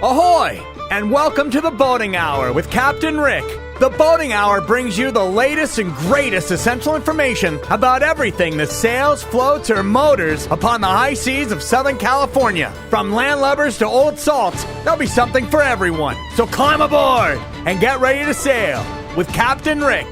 Ahoy! And welcome to the Boating Hour with Captain Rick. The Boating Hour brings you the latest and greatest essential information about everything that sails, floats, or motors upon the high seas of Southern California. From landlubbers to old salts, there'll be something for everyone. So climb aboard and get ready to sail with Captain Rick.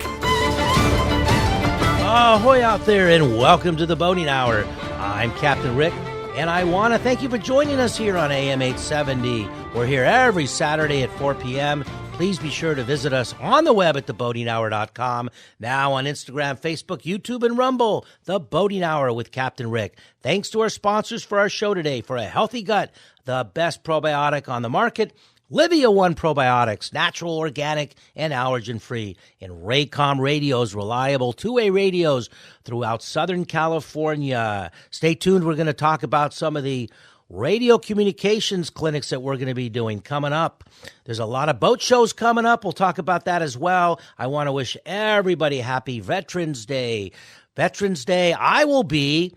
Ahoy out there, and welcome to the Boating Hour. I'm Captain Rick, and I want to thank you for joining us here on AM 870. We're here every Saturday at 4 p.m. Please be sure to visit us on the web at theboatinghour.com. Now on Instagram, Facebook, YouTube, and Rumble, The Boating Hour with Captain Rick. Thanks to our sponsors for our show today. For a healthy gut, the best probiotic on the market, Livia One Probiotics, natural, organic, and allergen-free. And Raycom Radios, reliable two-way radios throughout Southern California. Stay tuned. We're going to talk about some of the radio communications clinics that we're going to be doing coming up. There's a lot of boat shows coming up. We'll talk about that as well. I want to wish everybody happy Veterans Day. Veterans Day, I will be,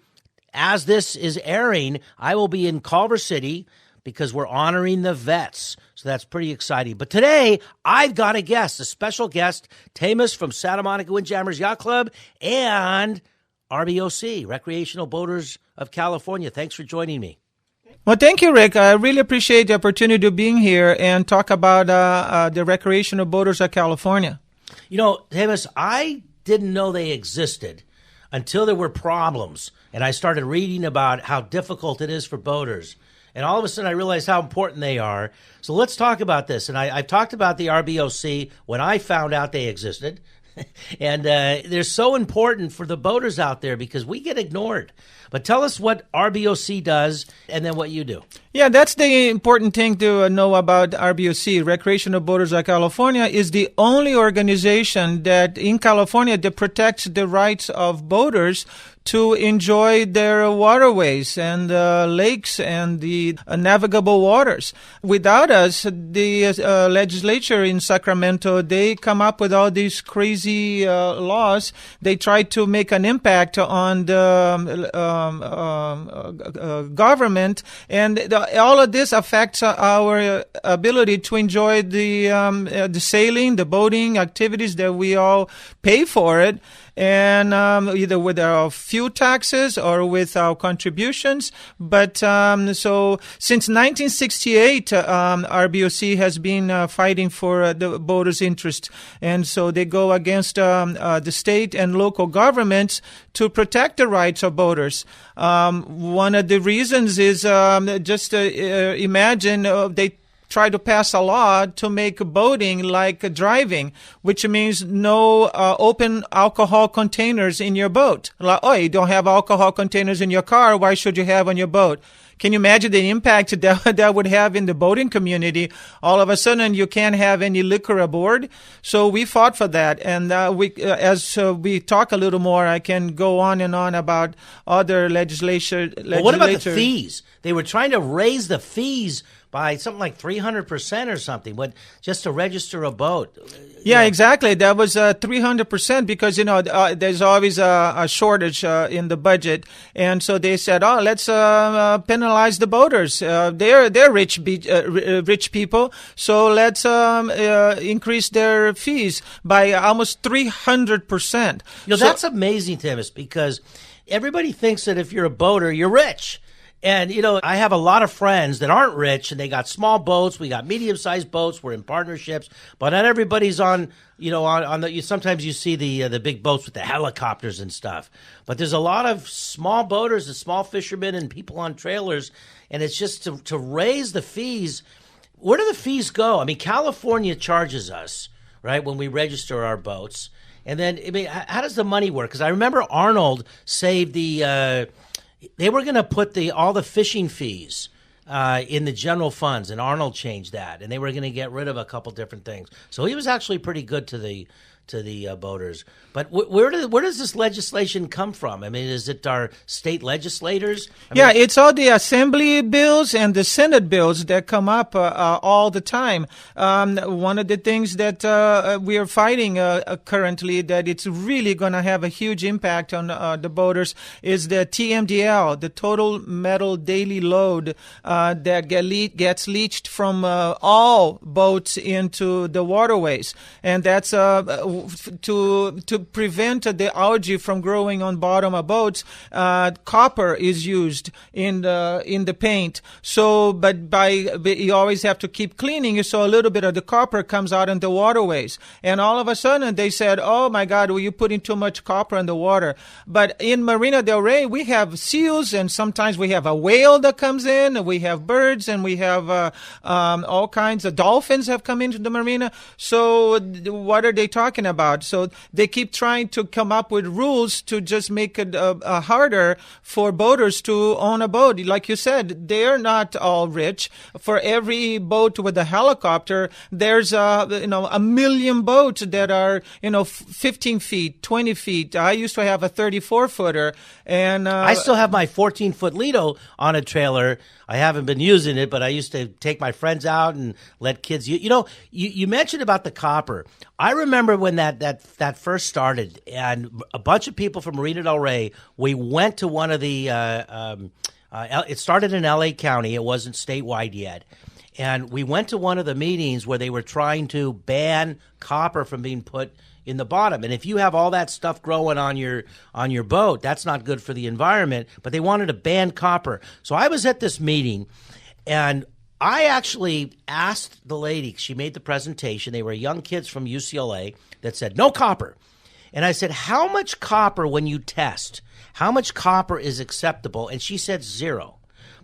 as this is airing, I will be in Culver City because we're honoring the vets. So that's pretty exciting. But today, I've got a guest, a special guest, Tamus from Santa Monica Windjammers Yacht Club and RBOC, Recreational Boaters of California. Thanks for joining me. Well, thank you, Rick. I really appreciate the opportunity of being here and talk about the Recreational Boaters of California. You know, Tamus, I didn't know they existed until there were problems, and I started reading about how difficult it is for boaters. And all of a sudden, I realized how important they are. So let's talk about this. And I've talked about the RBOC when I found out they existed. And they're so important for the boaters out there because we get ignored. But tell us what RBOC does and then what you do. Yeah, that's the important thing to know about RBOC. Recreational Boaters of California is the only organization that in California that protects the rights of boaters to enjoy their waterways and lakes and the navigable waters. Without us, the legislature in Sacramento, they come up with all these crazy laws. They try to make an impact on the government, and all of this affects our ability to enjoy the sailing, the boating activities that we all pay for it. And either with our fuel taxes or with our contributions. But so since 1968, RBOC has been fighting for the boaters' interest. And so they go against the state and local governments to protect the rights of boaters. One of the reasons is just imagine they try to pass a law to make boating like driving, which means no open alcohol containers in your boat. Like, oh, you don't have alcohol containers in your car, why should you have on your boat? Can you imagine the impact that would have in the boating community? All of a sudden, you can't have any liquor aboard. So we fought for that. And as we talk a little more, I can go on and on about other legislation. Well, what about the fees? They were trying to raise the fees by something like 300% or something, but just to register a boat. Yeah, exactly. That was 300% because, there's always a shortage in the budget. And so they said, let's penalize the boaters. They're rich people. So let's increase their fees by almost 300%. That's amazing, Timus, because everybody thinks that if you're a boater, you're rich. And, I have a lot of friends that aren't rich, and they got small boats. We got medium-sized boats. We're in partnerships. But not everybody's on sometimes you see the big boats with the helicopters and stuff. But there's a lot of small boaters and small fishermen and people on trailers, and it's just to raise the fees. Where do the fees go? I mean, California charges us, right, when we register our boats. And then, how does the money work? Because I remember Arnold saved they were going to put all the fishing fees in the general funds, and Arnold changed that, and they were going to get rid of a couple different things. So he was actually pretty good to the to the boaters. But where does this legislation come from? I mean, is it our state legislators? It's all the assembly bills and the Senate bills that come up all the time. One of the things that we are fighting currently that it's really going to have a huge impact on the boaters is the TMDL, the total metal daily load that gets leached from all boats into the waterways. And that's to prevent the algae from growing on bottom of boats. Copper is used in the paint. So, but you always have to keep cleaning, so a little bit of the copper comes out in the waterways. And all of a sudden they said, "Oh my God, well, you're putting too much copper in the water." But in Marina del Rey, we have seals, and sometimes we have a whale that comes in, and we have birds, and we have all kinds of dolphins have come into the marina. So what are they talking about? So they keep trying to come up with rules to just make it harder for boaters to own a boat. Like you said, they're not all rich. For every boat with a helicopter, there's a million boats that are 15 feet, 20 feet. I used to have a 34-footer, and I still have my 14-foot Lido on a trailer. I haven't been using it, but I used to take my friends out and let kids. You mentioned about the copper. I remember when that first started, and a bunch of people from Marina del Rey. We went to one of the. It started in L.A. County. It wasn't statewide yet. And we went to one of the meetings where they were trying to ban copper from being put in the bottom. And if you have all that stuff growing on your boat, that's not good for the environment. But they wanted to ban copper. So I was at this meeting, and I actually asked the lady. She made the presentation. They were young kids from UCLA that said, "No copper." And I said, "How much copper when you test? How much copper is acceptable?" And she said 0.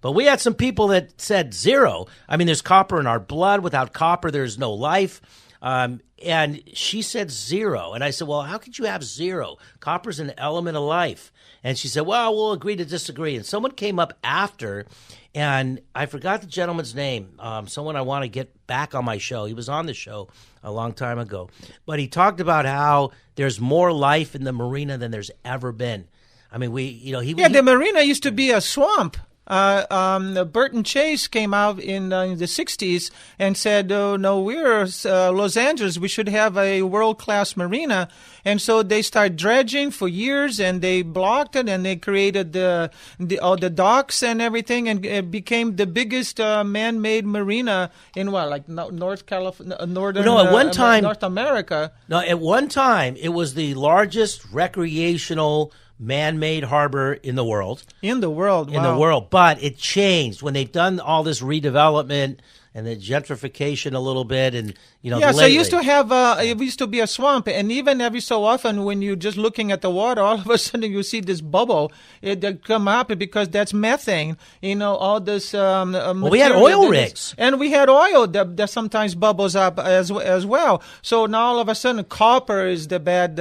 But we had some people that said 0. I mean, there's copper in our blood. Without copper, there's no life. And she said 0. And I said, "Well, how could you have 0? Copper's an element of life." And she said, "Well, we'll agree to disagree." And someone came up after, and I forgot the gentleman's name. Someone I want to get back on my show. He was on the show a long time ago. But he talked about how there's more life in the marina than there's ever been. I mean, the marina used to be a swamp. Burton Chase came out in the 60s and said, "Oh, no, we're Los Angeles. We should have a world-class marina." And so they started dredging for years, and they blocked it, and they created all the docks and everything, and it became the biggest man-made marina in North California, North America. No, at one time it was the largest recreational man-made harbor in the world. In the world. But it changed when they've done all this redevelopment and the gentrification a little bit, and so it used to have it used to be a swamp, and even every so often when you're just looking at the water, all of a sudden you see this bubble that come up because that's methane. All this. We had oil rigs, and we had oil that sometimes bubbles up as well. So now all of a sudden copper is the bad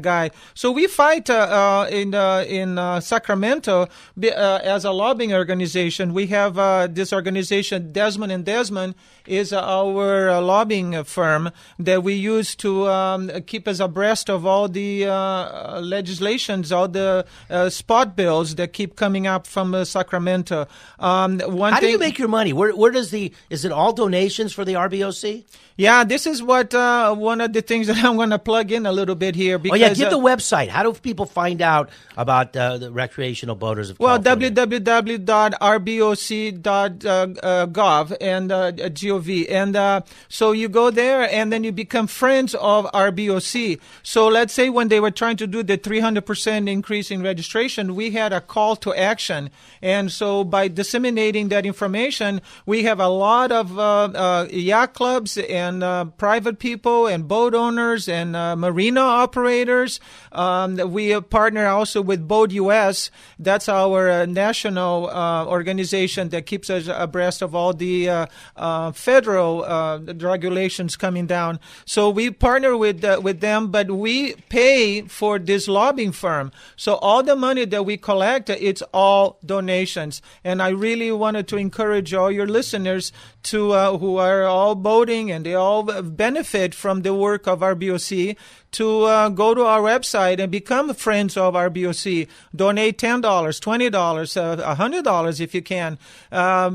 guy. So we fight in Sacramento as a lobbying organization. We have this organization, Desmond and Desmond is our lobbying firm that we use to keep us abreast of all the legislations, all the spot bills that keep coming up from Sacramento. How do you make your money? Where is it all donations for the RBOC? Yeah, this is what one of the things that I'm going to plug in a little bit here. Because, give the website. How do people find out about the recreational boaters of California? www.rboc.gov and gov. And so you go there, and then you become friends of RBOC. So let's say when they were trying to do the 300% increase in registration, we had a call to action. And so by disseminating that information, we have a lot of yacht clubs and private people and boat owners and marina operators. We partner also with Boat US. That's our national organization that keeps us abreast of all the federal regulations coming down. So we partner with them, but we pay for this lobbying firm. So all the money that we collect, it's all donations. And I really wanted to encourage all your listeners to who are all boating and they all benefit from the work of RBOC to go to our website and become friends of RBOC. Donate $10, $20, $100 if you can,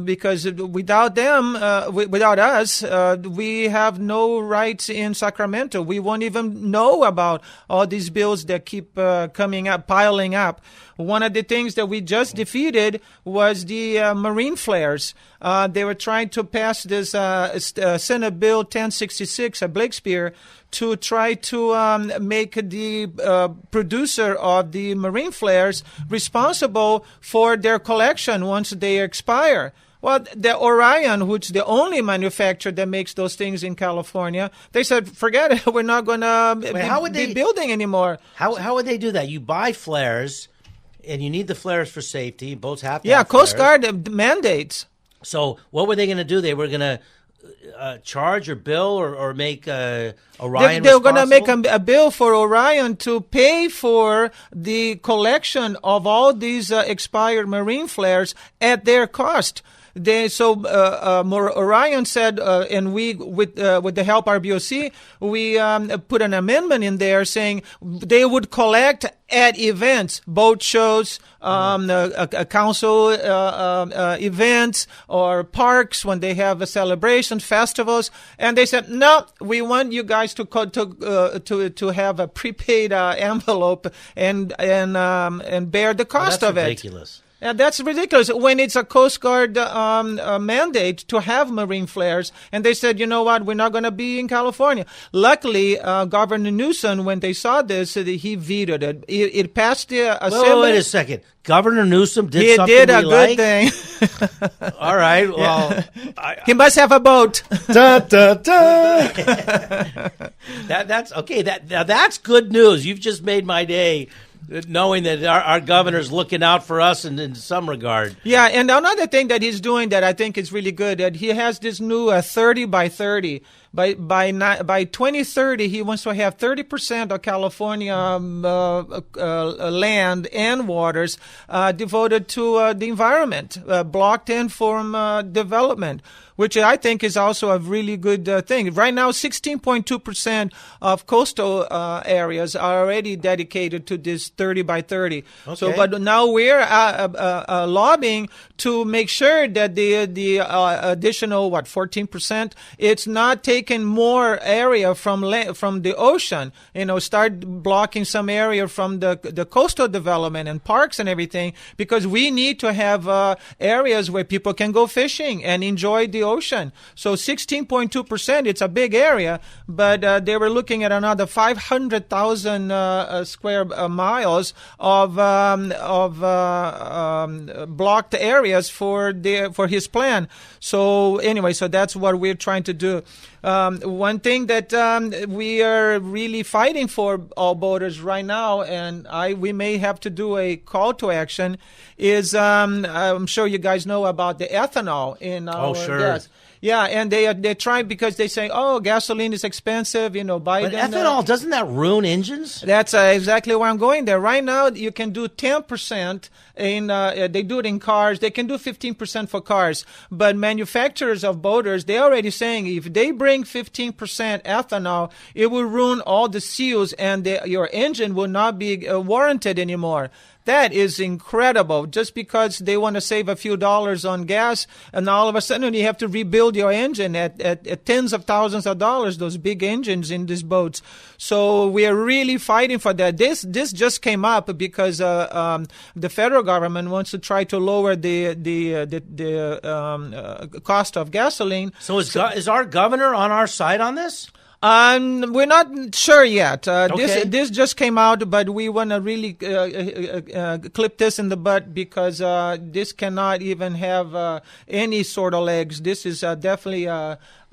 because without them, without us, we have no rights in Sacramento. We won't even know about all these bills that keep coming up, piling up. One of the things that we just defeated was the marine flares. They were trying to pass this Senate Bill 1066, a Blakespeare, to try to make the producer of the marine flares responsible for their collection once they expire. Well, the Orion, which is the only manufacturer that makes those things in California, they said, forget it, we're not going to be building anymore. How would they do that? You buy flares, and you need the flares for safety. Boats have to have Coast flares. Guard mandates. So what were they going to do? They were going to charge or bill or make Orion They were going to make responsible? a bill for Orion to pay for the collection of all these expired marine flares at their cost. Orion said, and we, with the help of RBOC, we put an amendment in there saying they would collect at events, boat shows, council events, or parks when they have a celebration, festivals, and they said, no, we want you guys to have a prepaid envelope and bear the cost of it. That's ridiculous. Yeah, that's ridiculous. When it's a Coast Guard mandate to have marine flares, and they said, you know what, we're not going to be in California. Luckily, Governor Newsom, when they saw this, he vetoed it. It passed the Assembly. Wait a second. Governor Newsom did something He did a good thing. All right. Well, he must have a boat. Da, da, da. that's okay. That's good news. You've just made my day, knowing that our governor's looking out for us in some regard. Yeah, and another thing that he's doing that I think is really good, that he has this new 30 by 30. By 2030, he wants to have 30% of California land and waters devoted to the environment, blocked in from development, which I think is also a really good thing. Right now, 16.2% of coastal areas are already dedicated to this 30 by 30. Okay. So, but now we're lobbying to make sure that the additional 14%, it's not taking more area from the ocean. Start blocking some area from the coastal development and parks and everything, because we need to have areas where people can go fishing and enjoy the ocean. So 16.2%, it's a big area, but they were looking at another 500,000 square miles of blocked areas for his plan. So anyway, so that's what we're trying to do. One thing that we are really fighting for, all boaters right now, and we may have to do a call to action, is I'm sure you guys know about the ethanol in our gas. Yeah, and they try, because they say, gasoline is expensive, Biden. But ethanol, doesn't that ruin engines? That's exactly where I'm going there. Right now, you can do 10% they do it in cars. They can do 15% for cars. But manufacturers of boaters, they're already saying if they bring 15% ethanol, it will ruin all the seals and your engine will not be warranted anymore. That is incredible. Just because they want to save a few dollars on gas, and all of a sudden you have to rebuild your engine at tens of thousands of dollars, those big engines in these boats. So we are really fighting for that. This just came up because the federal government wants to try to lower the cost of gasoline. So is our governor on our side on this? We're not sure yet. Okay. This just came out, but we want to really clip this in the butt, because this cannot even have any sort of legs. This is definitely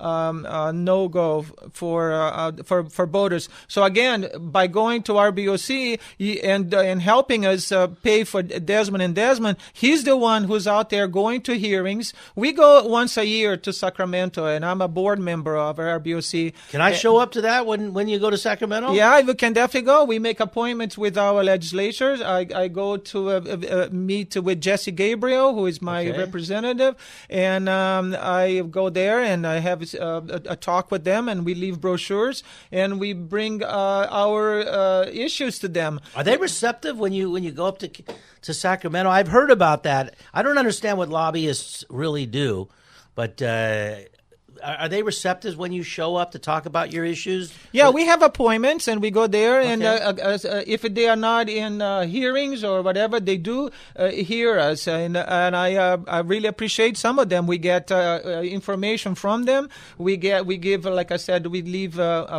no-go for boaters. So again, by going to RBOC and helping us pay for Desmond and Desmond, he's the one who's out there going to hearings. We go once a year to Sacramento, and I'm a board member of RBOC. Can I show up to that when you go to Sacramento? Yeah, we can definitely go. We make appointments with our legislators. I go to meet with Jesse Gabriel, who is my representative, and I go there and I have a talk with them, and we leave brochures and we bring our issues to them. Are they receptive when you go up to Sacramento? I've heard about that. I don't understand what lobbyists really do, but are they receptive when you show up to talk about your issues? Yeah, we have appointments, and we go there, and if they are not in hearings or whatever, they do hear us, and I really appreciate some of them. We get information from them. We give, like I said, we leave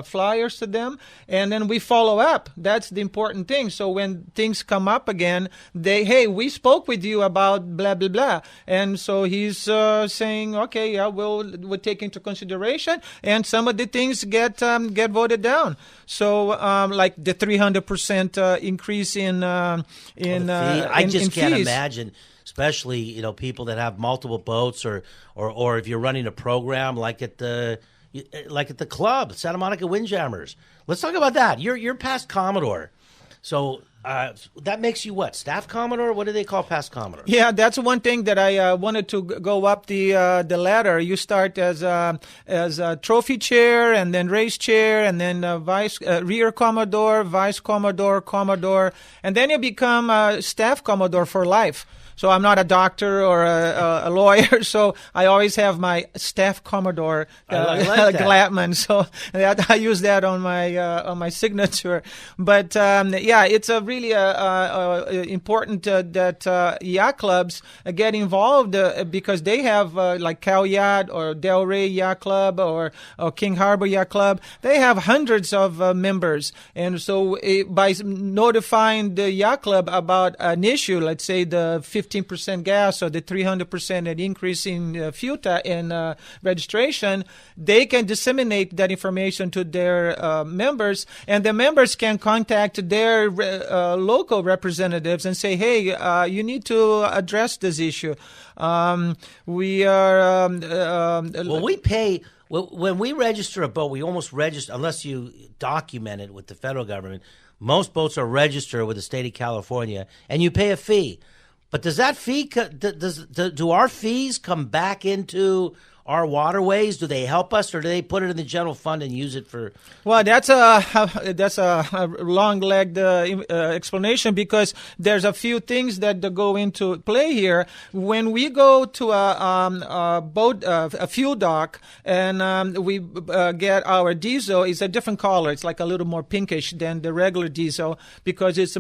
flyers to them, and then we follow up. That's the important thing. So when things come up again, hey, we spoke with you about blah blah blah, and so he's saying, okay, yeah, we'll take into consideration, and some of the things get voted down. So, like the 300% increase in I just can't imagine, especially people that have multiple boats, or if you're running a program like at the club, Santa Monica Windjammers. Let's talk about that. You're past Commodore, so. That makes you what? Staff Commodore? What do they call past Commodore? Yeah, that's one thing that I wanted to go up the ladder. You start as a trophy chair, and then race chair, and then rear Commodore, vice Commodore, Commodore, and then you become staff Commodore for life. So I'm not a doctor or a lawyer, so I always have my staff Commodore Glatman. So I use that on my signature. But yeah, it's a really important that yacht clubs get involved because they have like Cal Yacht or Delray Yacht Club or King Harbor Yacht Club. They have hundreds of members, and so by notifying the yacht club about an issue, let's say the 15% gas or the 300% increase in fuel in registration, they can disseminate that information to their members, and the members can contact their local representatives and say, hey, you need to address this issue. We are... we pay... When we register a boat, we almost register, unless you document it with the federal government, most boats are registered with the state of California, and you pay a fee. But does that fee, do our fees come back into our waterways? Do they help us, or do they put it in the general fund and use it for? Well, that's a long-legged explanation, because there's a few things that go into play here. When we go to a boat, a fuel dock, and we get our diesel, it's a different color. It's like a little more pinkish than the regular diesel because it's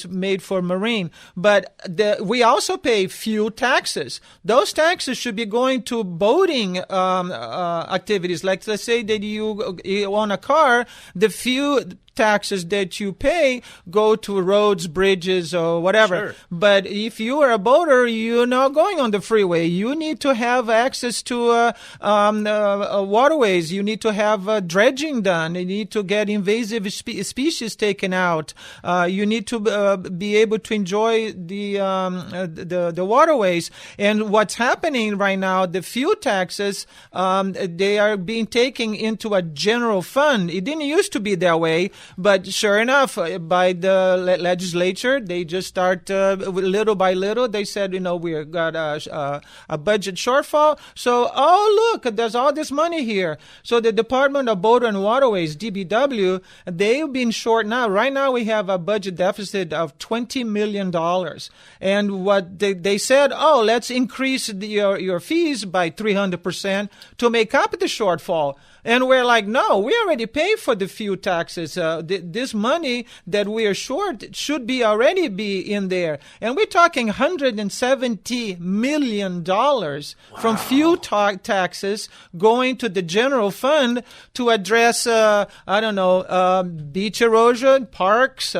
made for marine. But we also pay fuel taxes. Those taxes should be going to boating activities. Like, let's say that you own a car, the fuel taxes that you pay go to roads, bridges, or whatever. Sure. But if you are a boater, you're not going on the freeway. You need to have access to waterways. You need to have dredging done. You need to get invasive species taken out. You need to be able to enjoy the waterways. And what's happening right now, the fuel taxes, they are being taken into a general fund. It didn't used to be that way. But sure enough, by the legislature, they just start little by little. They said, we got a budget shortfall. So, look, there's all this money here. So the Department of Boat and Waterways, DBW, they've been short now. Right now, we have a budget deficit of $20 million. And what they said, let's increase your fees by 300% to make up the shortfall. And we're like, no, we already pay for the fuel taxes. this money that we are short should be already be in there. And we're talking $170 million from fuel taxes going to the general fund to address, beach erosion, parks,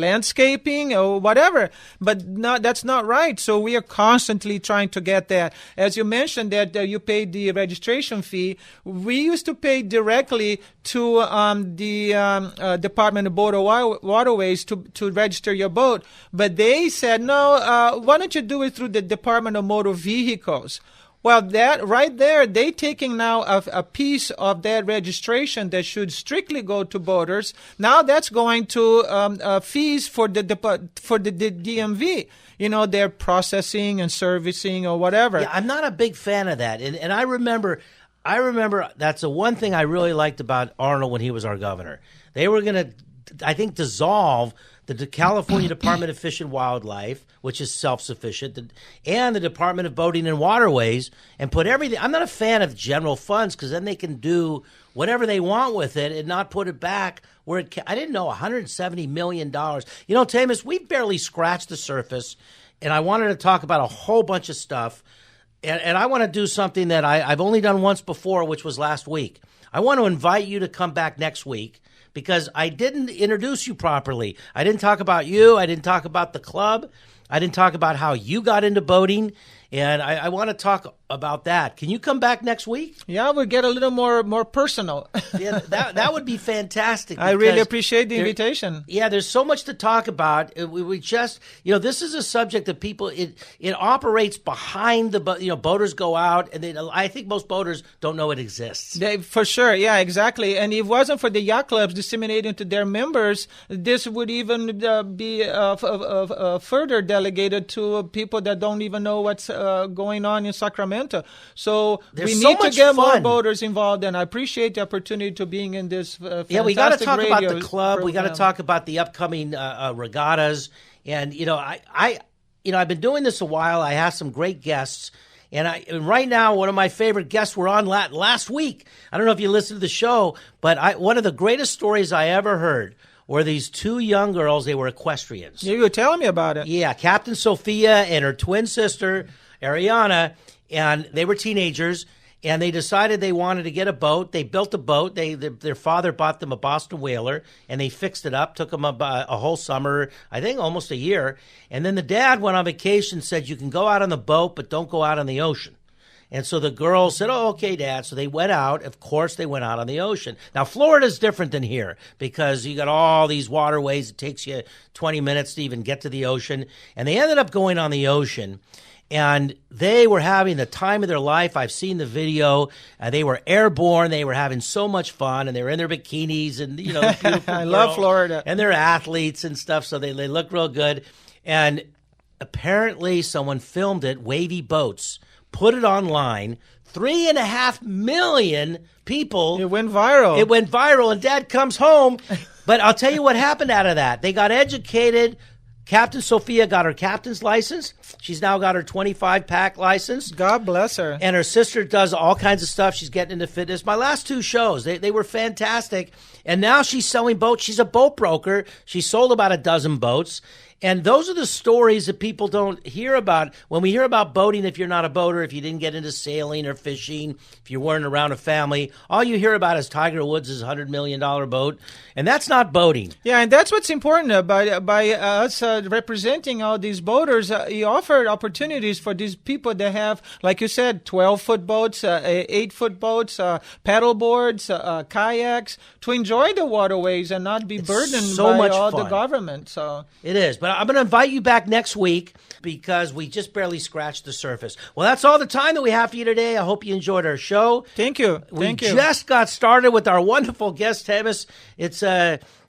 landscaping or whatever. But that's not right. So we are constantly trying to get that. As you mentioned that you paid the registration fee, we used to pay directly to the Department of Waterways to register your boat. But they said, no, why don't you do it through the Department of Motor Vehicles? Well, that right there, they taking now a piece of that registration that should strictly go to boaters. Now that's going to fees for the DMV. Their processing and servicing or whatever. Yeah, I'm not a big fan of that. And I remember that's the one thing I really liked about Arnold when he was our governor. They were going to, I think, dissolve the California Department of Fish and Wildlife, which is self-sufficient, and the Department of Boating and Waterways, and put everything. I'm not a fan of general funds because then they can do whatever they want with it and not put it back where it I didn't know, $170 million. Tamus, we've barely scratched the surface, and I wanted to talk about a whole bunch of stuff, and I want to do something that I've only done once before, which was last week. I want to invite you to come back next week, because I didn't introduce you properly. I didn't talk about you. I didn't talk about the club. I didn't talk about how you got into boating. And I want to talk about that. Can you come back next week? Yeah, we'll get a little more personal. Yeah, that would be fantastic. I really appreciate the invitation. Yeah, there's so much to talk about. We just, this is a subject that people, it operates behind the, boaters go out, and I think most boaters don't know it exists. For sure, yeah, exactly. And if it wasn't for the yacht clubs disseminating to their members, this would even be further delegated to people that don't even know what's going on in Sacramento. So we need to get more boaters involved, and I appreciate the opportunity to being in this fantastic radio. Yeah, we got to talk about the club. We got to talk about the upcoming regattas. And, I've been doing this a while. I have some great guests. And right now, one of my favorite guests were on last week. I don't know if you listened to the show, but one of the greatest stories I ever heard were these two young girls. They were equestrians. You were telling me about it. Yeah, Captain Sophia and her twin sister, Ariana, and they were teenagers, and they decided they wanted to get a boat. They built a boat. Their father bought them a Boston Whaler, and they fixed it up. Took them a whole summer, I think almost a year. And then the dad went on vacation, said, you can go out on the boat, but don't go out on the ocean. And so the girls said, oh, okay, Dad. So they went out. Of course, they went out on the ocean. Now, Florida's different than here because you got all these waterways. It takes you 20 minutes to even get to the ocean. And they ended up going on the ocean. And they were having the time of their life. I've seen the video. They were airborne. They were having so much fun, and they were in their bikinis, and I love Florida, and they're athletes and stuff, so they look real good. And apparently, someone filmed it. Wavy boats, put it online. 3.5 million people. It went viral. And Dad comes home. But I'll tell you what happened out of that. They got educated. Captain Sophia got her captain's license. She's now got her 25-pack license. God bless her. And her sister does all kinds of stuff. She's getting into fitness. My last two shows, they were fantastic. And now she's selling boats. She's a boat broker. She sold about a dozen boats. And those are the stories that people don't hear about. When we hear about boating, if you're not a boater, if you didn't get into sailing or fishing, if you weren't around a family, all you hear about is Tiger Woods' $100 million boat. And that's not boating. Yeah, and that's what's important. By us representing all these boaters, you offer opportunities for these people that have, like you said, 12-foot boats, 8-foot boats, paddle boards, kayaks, to enjoy the waterways and not be burdened by all the government. So it is. But I'm going to invite you back next week because we just barely scratched the surface. Well, that's all the time that we have for you today. I hope you enjoyed our show. Thank you. We just got started with our wonderful guest, Tavis. It's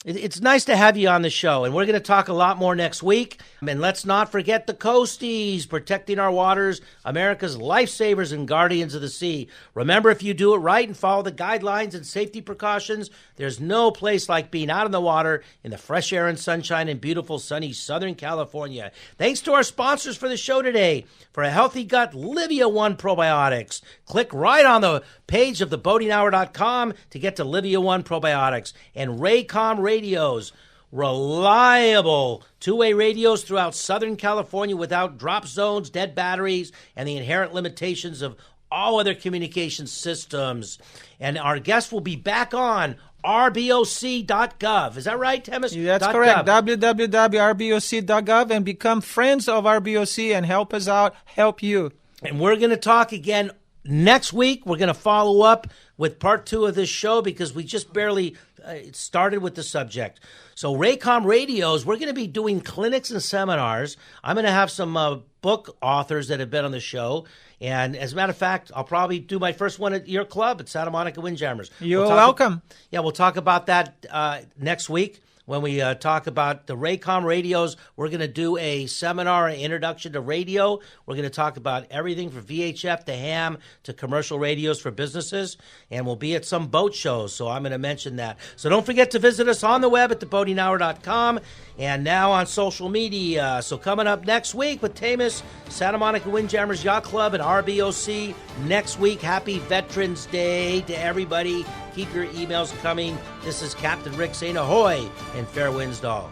It's nice to have you on the show, and we're going to talk a lot more next week. And let's not forget the Coasties, protecting our waters, America's lifesavers and guardians of the sea. Remember, if you do it right and follow the guidelines and safety precautions, there's no place like being out on the water in the fresh air and sunshine in beautiful, sunny Southern California. Thanks to our sponsors for the show today. For a healthy gut, Livia One Probiotics. Click right on the page of theboatinghour.com to get to Livia One Probiotics. And Raycom Radios, reliable two-way radios throughout Southern California without drop zones, dead batteries, and the inherent limitations of all other communication systems. And our guest will be back on rboc.gov. Is that right, Temis? That's correct. www.rboc.gov, and become friends of RBOC and help us out, help you. And we're going to talk again next week. We're going to follow up with part 2 of this show because we just barely started with the subject. So Raycom Radios, we're going to be doing clinics and seminars. I'm going to have some book authors that have been on the show. And as a matter of fact, I'll probably do my first one at your club at Santa Monica Windjammers. You're welcome. We'll talk about that next week. When we talk about the Raycom radios, we're going to do a seminar, an introduction to radio. We're going to talk about everything from VHF to ham to commercial radios for businesses. And we'll be at some boat shows, so I'm going to mention that. So don't forget to visit us on the web at theboatinghour.com and now on social media. So coming up next week with Tamus, Santa Monica Windjammers Yacht Club and RBOC next week. Happy Veterans Day to everybody. Keep your emails coming. This is Captain Rick saying ahoy and fair winds to all.